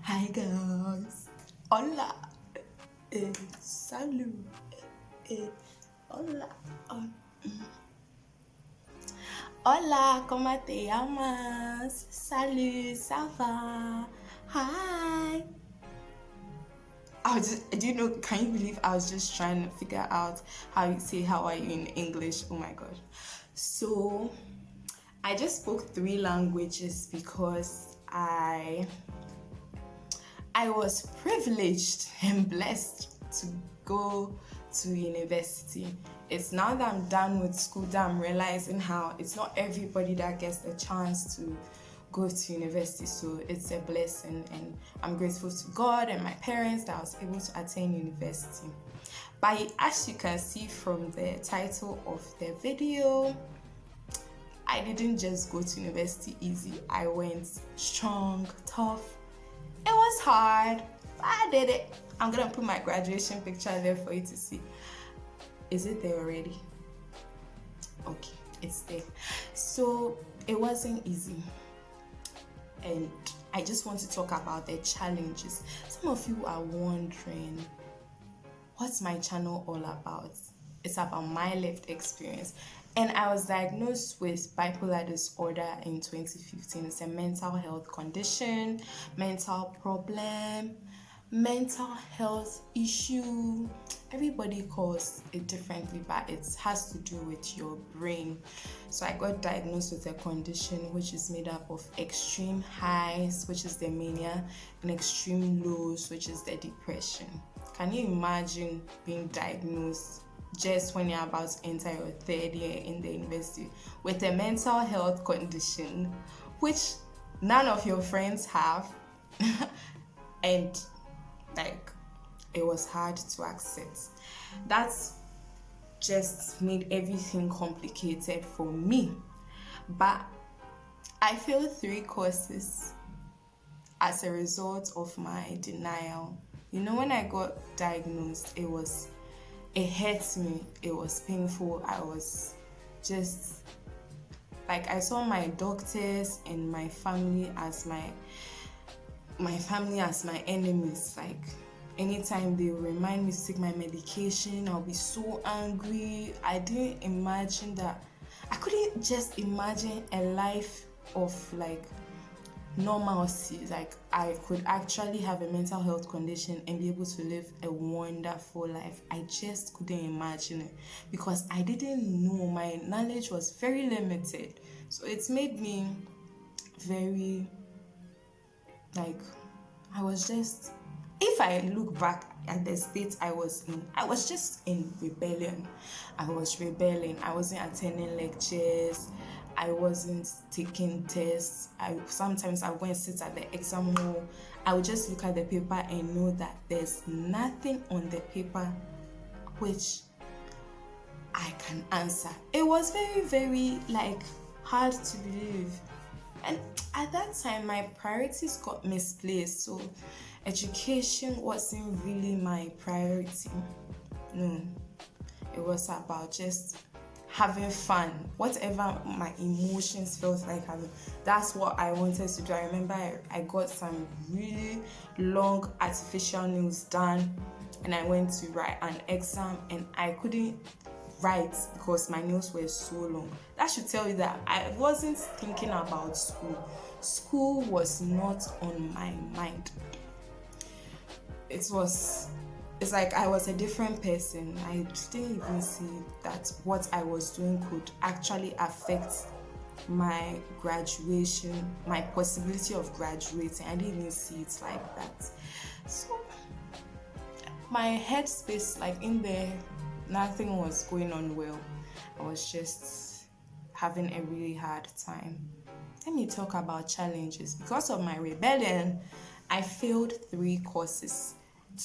Hi guys, hola, salut, hola, hola, ¿cómo te llamas? Salut, ça va? Hi. Can you believe I was just trying to figure out how you say how are you in English? Oh my god. So, I just spoke 3 languages because I was privileged and blessed to go to university. It's now that I'm done with school that I'm realizing how it's not everybody that gets the chance to go to university, so it's a blessing, and I'm grateful to God and my parents that I was able to attend university. But as you can see from the title of the video, I didn't just go to university easy. I went strong, tough. It was hard, but I did it. I'm gonna put my graduation picture there for you to see. Is it there already? Okay, it's there. So it wasn't easy, and I just want to talk about the challenges. Some of you are wondering, what's my channel all about? It's about my lived experience. And I was diagnosed with bipolar disorder in 2015. It's a mental health condition, mental problem, mental health issue. Everybody calls it differently, but it has to do with your brain. So I got diagnosed with a condition which is made up of extreme highs, which is the mania, and extreme lows, which is the depression. Can you imagine being diagnosed just when you're about to enter your 3rd year in the university with a mental health condition which none of your friends have? And it was hard to accept. That's just made everything complicated for me. But I failed 3 courses as a result of my denial. When I got diagnosed, it hurt me, it was painful. I was just I saw my doctors and my family as my enemies. Anytime they remind me to take my medication, I'll be so angry. I didn't imagine that. I couldn't just imagine a life of normalcy. I could actually have a mental health condition and be able to live a wonderful life. I just couldn't imagine it because I didn't know. My knowledge was very limited. So it's made me very I was just, if I look back at the state I was just in rebellion. I was rebelling. I wasn't attending lectures. I wasn't taking tests. Sometimes I went and sit at the exam hall. I would just look at the paper and know that there's nothing on the paper which I can answer. It was very, very hard to believe. And at that time, my priorities got misplaced. So education wasn't really my priority. No, it was about just having fun. Whatever my emotions felt like having, that's what I wanted to do. I remember I got some really long artificial nails done, and I went to write an exam, and I couldn't write because my nails were so long. That should tell you that I wasn't thinking about school. School was not on my mind. It's like I was a different person. I didn't even see that what I was doing could actually affect my graduation, my possibility of graduating. I didn't even see it like that. So my headspace, in there, nothing was going on well. I was just having a really hard time. Let me talk about challenges. Because of my rebellion, I failed 3 courses.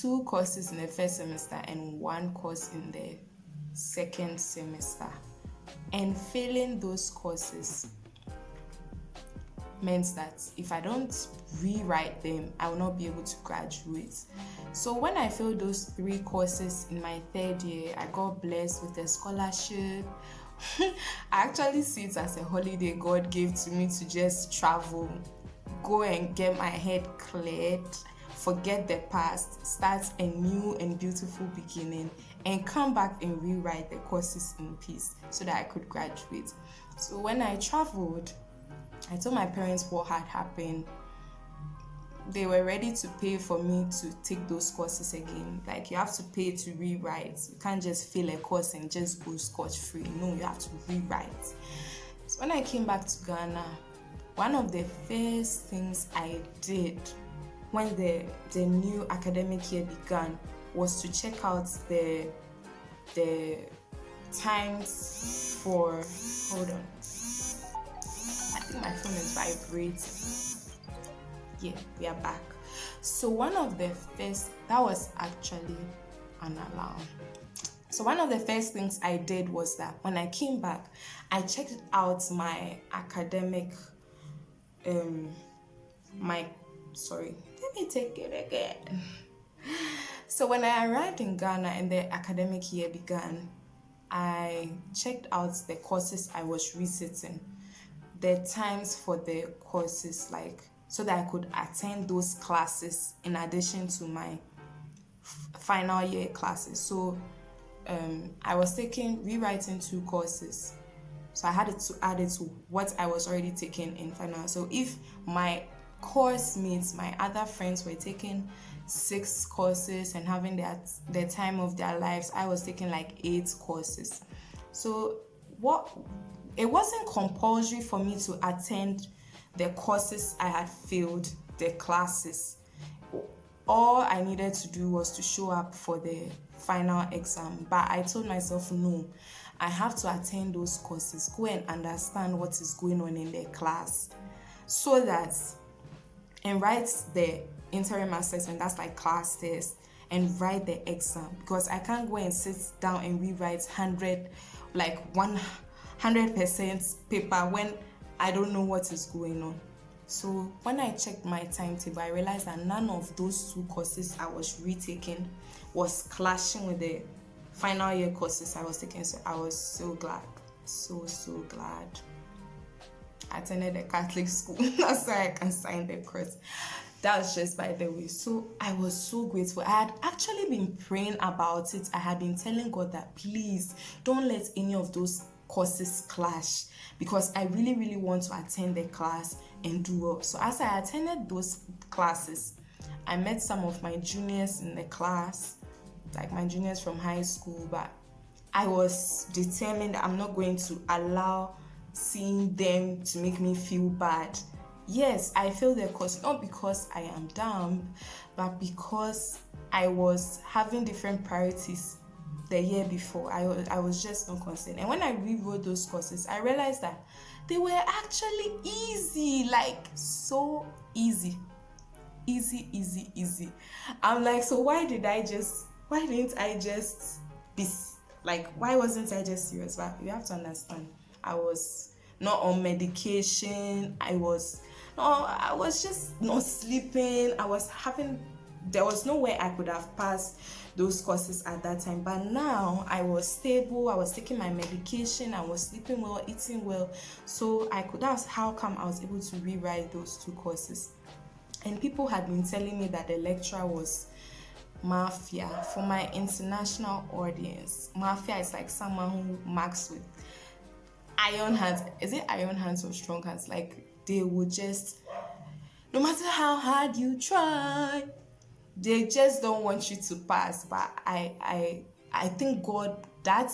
2 courses in the first semester and 1 course in the second semester. And failing those courses meant that if I don't rewrite them, I will not be able to graduate. So when I failed those 3 courses in my 3rd year, I got blessed with a scholarship. I actually see it as a holiday God gave to me to just travel go and get my head cleared, forget the past, start a new and beautiful beginning, and come back and rewrite the courses in peace so that I could graduate. So when I traveled, I told my parents what had happened. They were ready to pay for me to take those courses again. Like, you have to pay to rewrite. You can't just fill a course and just go scotch-free. No, you have to rewrite. So when I came back to Ghana, one of the first things I did when the new academic year began was to check out the times for, hold on, I think my phone is vibrating. Yeah, we are back. So one of the first, that was actually an alarm. So one of the first things I did was that when I came back, I checked out my academic, let me take it again. So when I arrived in Ghana and the academic year began, I checked out the courses I was resitting, the times for the courses, like, so that I could attend those classes in addition to my final year classes. So I was rewriting 2 courses. So I had to add it to what I was already taking in final. So if my course mates, my other friends were taking 6 courses and having the time of their lives, I was taking like 8 courses. So it wasn't compulsory for me to attend the courses I had failed, the classes. All I needed to do was to show up for the final exam. But I told myself, no, I have to attend those courses, go and understand what is going on in the class, so that, and write the interim assessment, that's like class test, and write the exam, because I can't go and sit down and rewrite 100% paper when I don't know what is going on. So when I checked my timetable, I realized that none of those 2 courses I was retaking was clashing with the final year courses I was taking. So I was so glad, so glad. I attended a Catholic school. That's why I can sign the cross. That was just by the way. So I was so grateful. I had actually been praying about it. I had been telling God that, please don't let any of those courses clash, because I really, really want to attend the class and do well. So as I attended those classes, I met some of my juniors in the class, like my juniors from high school, but I was determined I'm not going to allow seeing them to make me feel bad. Yes, I failed the course, not because I am dumb, but because I was having different priorities the year before. I was just not concerned. And when I rewrote those courses, I realized that they were actually easy, like so easy. I'm like, so why didn't I just be like, why wasn't I just serious? But you have to understand, I was not on medication. I was just not sleeping. There was no way I could have passed those courses at that time. But now I was stable, I was taking my medication, I was sleeping well, eating well. So I could ask how come I was able to rewrite those 2 courses. And people had been telling me that the lecturer was mafia. For my international audience, mafia is like someone who marks with iron hands. Is it iron hands or strong hands? Like, they would just, no matter how hard you try, they just don't want you to pass. But I think God, that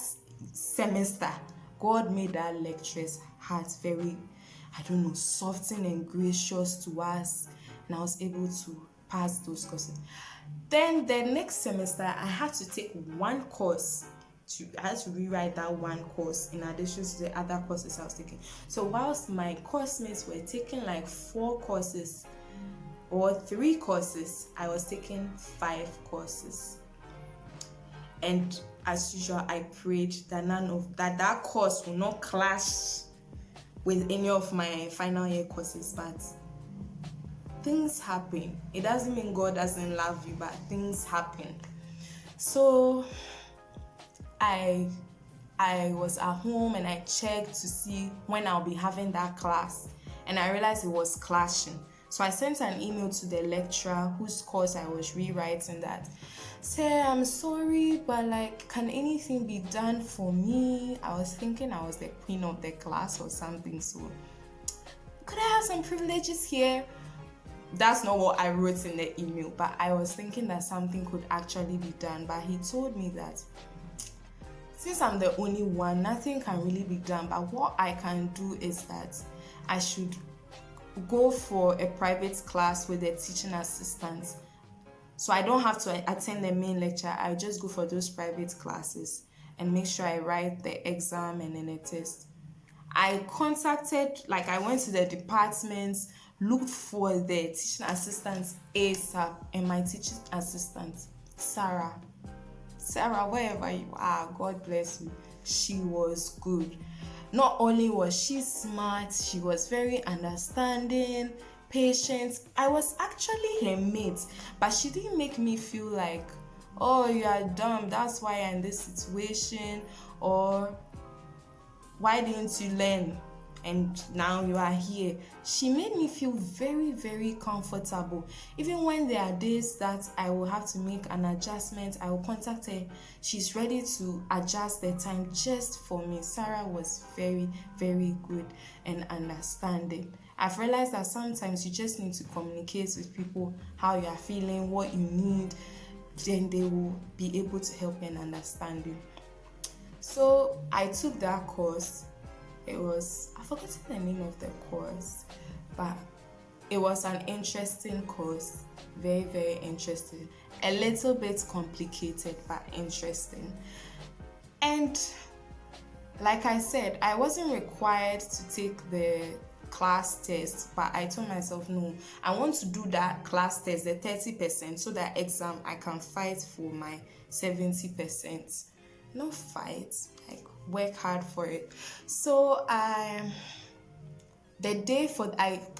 semester, God made that lecturer's heart very, soft and gracious to us, and I was able to pass those courses. Then the next semester, I had to take one course. I had to rewrite that one course in addition to the other courses I was taking. So whilst my course mates were taking like 4 courses or 3 courses, I was taking 5 courses. And as usual, I prayed that that course will not clash with any of my final year courses. But things happen. It doesn't mean God doesn't love you, but things happen. So I was at home and I checked to see when I'll be having that class, and I realized it was clashing. So I sent an email to the lecturer whose course I was rewriting that, say, I'm sorry, but like, can anything be done for me? I was thinking I was the queen of the class or something, so could I have some privileges here? That's not what I wrote in the email, but I was thinking that something could actually be done. But he told me that since I'm the only one, nothing can really be done. But what I can do is that I should go for a private class with a teaching assistant. So I don't have to attend the main lecture. I just go for those private classes and make sure I write the exam and then a test. I went to the departments, looked for the teaching assistant ASAP, and my teaching assistant, Sarah, wherever you are, God bless you, she was good. Not only was she smart, she was very understanding, patient. I was actually her mate, but she didn't make me feel like, oh, you are dumb, that's why you're in this situation, or why didn't you learn and now you are here. She made me feel very, very comfortable. Even when there are days that I will have to make an adjustment, I will contact her. She's ready to adjust the time just for me. Sarah was very, very good and understanding. I've realized that sometimes you just need to communicate with people how you are feeling, what you need, then they will be able to help and understand you. So I took that course. I've forgotten the name of the course, but it was an interesting course. Very, very interesting. A little bit complicated, but interesting. And like I said, I wasn't required to take the class test, but I told myself, no, I want to do that class test, the 30%, so that exam I can fight for my 70%. Not fight, like work hard for it. So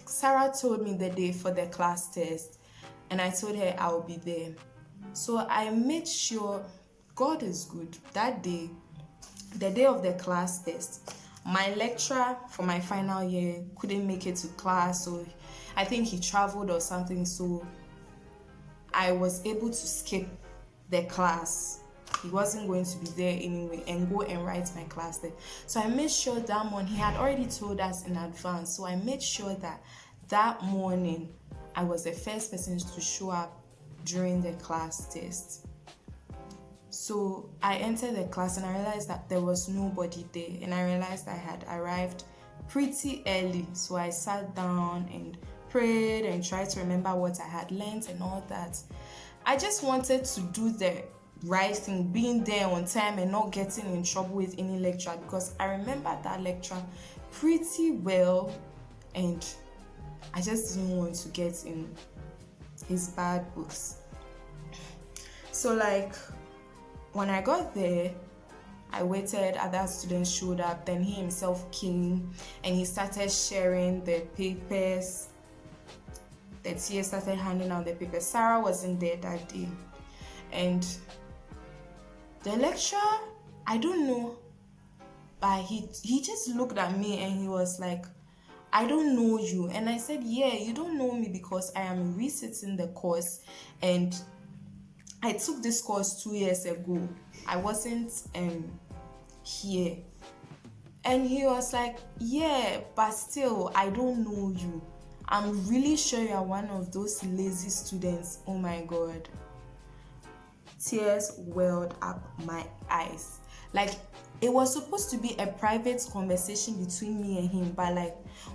Sarah told me the day for the class test, and I told her I will be there. So I made sure, God is good, that day, the day of the class test, my lecturer for my final year couldn't make it to class, so I think he traveled or something, so I was able to skip the class. He wasn't going to be there anyway and go and write my class there. So I made sure that morning, he had already told us in advance, so I made sure that morning I was the first person to show up during the class test. So I entered the class and I realized that there was nobody there, and I realized I had arrived pretty early. So I sat down and prayed and tried to remember what I had learned and all that. I just wanted to do the right thing, being there on time and not getting in trouble with any lecturer, because I remember that lecturer pretty well and I just didn't want to get in his bad books. So when I got there, I waited, other students showed up, then he himself came and he started sharing the papers. The TA started handing out the papers. Sarah wasn't there that day. And the lecturer, I don't know, but he just looked at me and he was like, I don't know you. And I said, yeah, you don't know me because I am resitting the course and I took this course 2 years ago. I wasn't here. And he was like, yeah, but still, I don't know you. I'm really sure you're one of those lazy students. Oh my God. Tears welled up my eyes. It was supposed to be a private conversation between me and him, but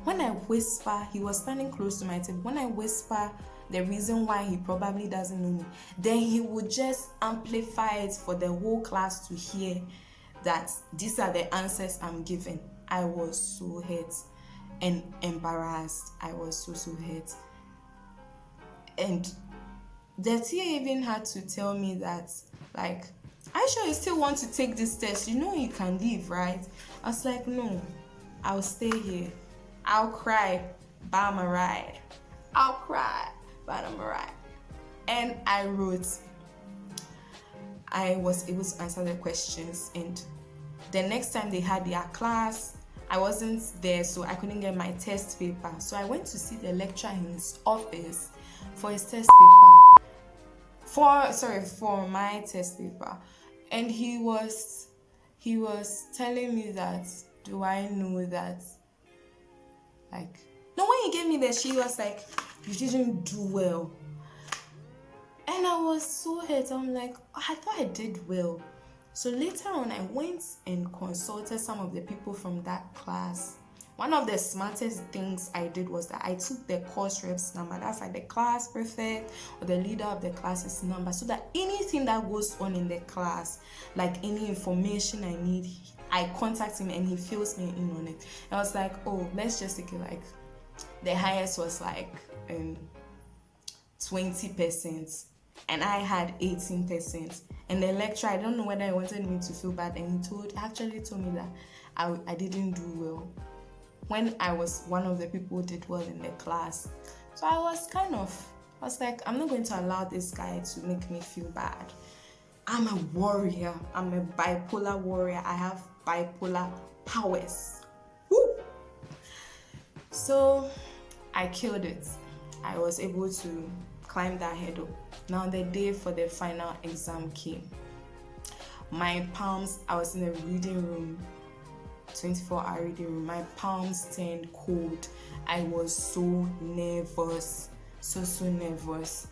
when I whisper, he was standing close to my table. When I whisper the reason why he probably doesn't know me, then he would just amplify it for the whole class to hear that these are the answers I'm giving. I was so hurt and embarrassed. I was so hurt. And the TA even had to tell me that, are you sure you still want to take this test? You know you can leave, right? I was like, no, I'll stay here. I'll cry, but I'm alright. I'll cry, but I'm alright. And I wrote. I was able to answer the questions, and the next time they had their class, I wasn't there, so I couldn't get my test paper. So I went to see the lecturer in his office for his test paper. For my test paper. And he was telling me that, do I know that, like, no, when he gave me that, she was like, you didn't do well. And I was so hurt. I'm like, I thought I did well. So later on, I went and consulted some of the people from that class. One of the smartest things I did was that I took the course rep's number, that's like the class prefect or the leader of the class's number, so that anything that goes on in the class, like any information I need, I contact him and he fills me in on it. And I was like, oh, let's just take it like the highest was like 20%, and I had 18%. And the lecturer, I don't know whether he wanted me to feel bad, and he actually told me that I didn't do well when I was one of the people who did well in the class. So I was like, I'm not going to allow this guy to make me feel bad. I'm a warrior. I'm a bipolar warrior. I have bipolar powers. Woo! So I killed it. I was able to climb that hurdle. Now the day for the final exam came. My palms, I was in a reading room, 24-hour reading room. My palms turned cold. I was so nervous, so nervous.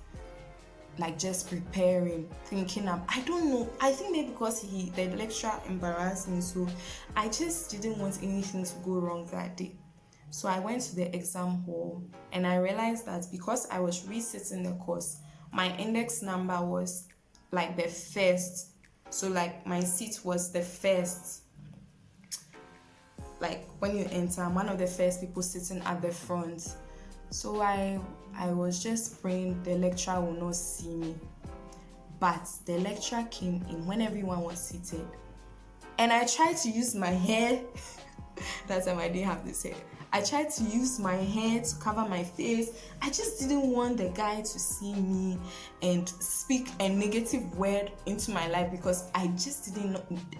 Like just preparing, thinking I don't know. I think maybe because the lecturer embarrassed me, so I just didn't want anything to go wrong that day. So I went to the exam hall and I realized that because I was resitting the course, my index number was like the first. So like my seat was the first. Like when you enter, I'm one of the first people sitting at the front. So I was just praying the lecturer will not see me. But the lecturer came in when everyone was seated. And I tried to use my hair. That time I didn't have this hair. I tried to use my hair to cover my face. I just didn't want the guy to see me and speak a negative word into my life, because I just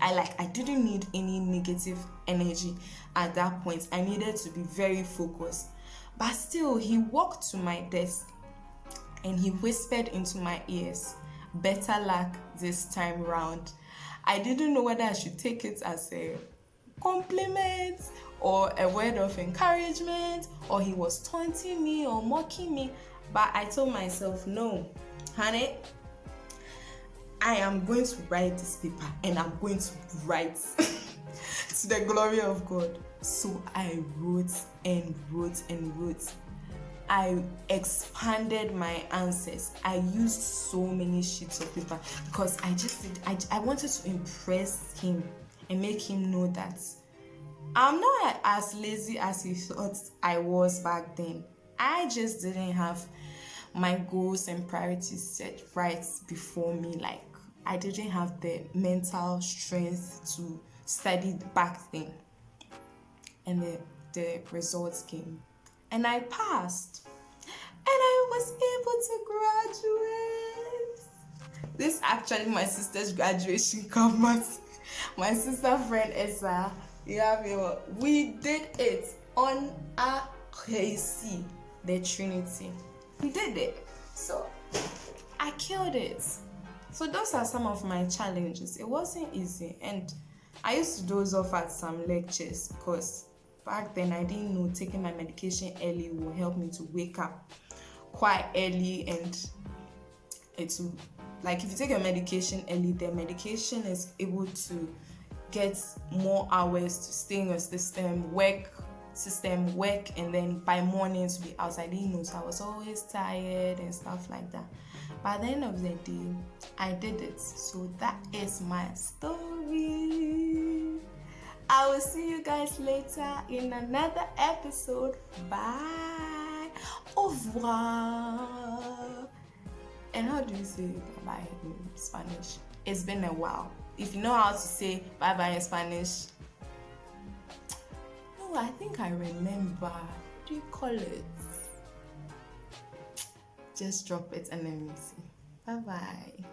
I didn't need any negative energy at that point. I needed to be very focused. But still, he walked to my desk and he whispered into my ears, "Better luck this time round." I didn't know whether I should take it as a compliment or a word of encouragement, or he was taunting me or mocking me. But I told myself, no, honey, I am going to write this paper and I'm going to write to the glory of God. So I wrote and wrote and wrote. I expanded my answers. I used so many sheets of paper because I wanted to impress him and make him know that I'm not as lazy as he thought I was back then. I just didn't have my goals and priorities set right before me. Like, I didn't have the mental strength to study back then. And the results came. And I passed. And I was able to graduate. This is actually my sister's graduation campus. My sister friend Esa, we did it on a KC, the Trinity. We did it. So I killed it. So those are some of my challenges. It wasn't easy, and I used to doze off at some lectures because back then I didn't know taking my medication early will help me to wake up quite early, and it's like if you take your medication early, the medication is able to get more hours to stay in your system, work, and then by morning to be out. I didn't know, so I was always tired and stuff like that. By the end of the day, I did it. So that is my story. I will see you guys later in another episode. Bye. Au revoir. And how do you say bye in Spanish? It's been a while. If you know how to say bye-bye in Spanish. Oh, I think I remember. What do you call it? Just drop it and let me see. Bye-bye.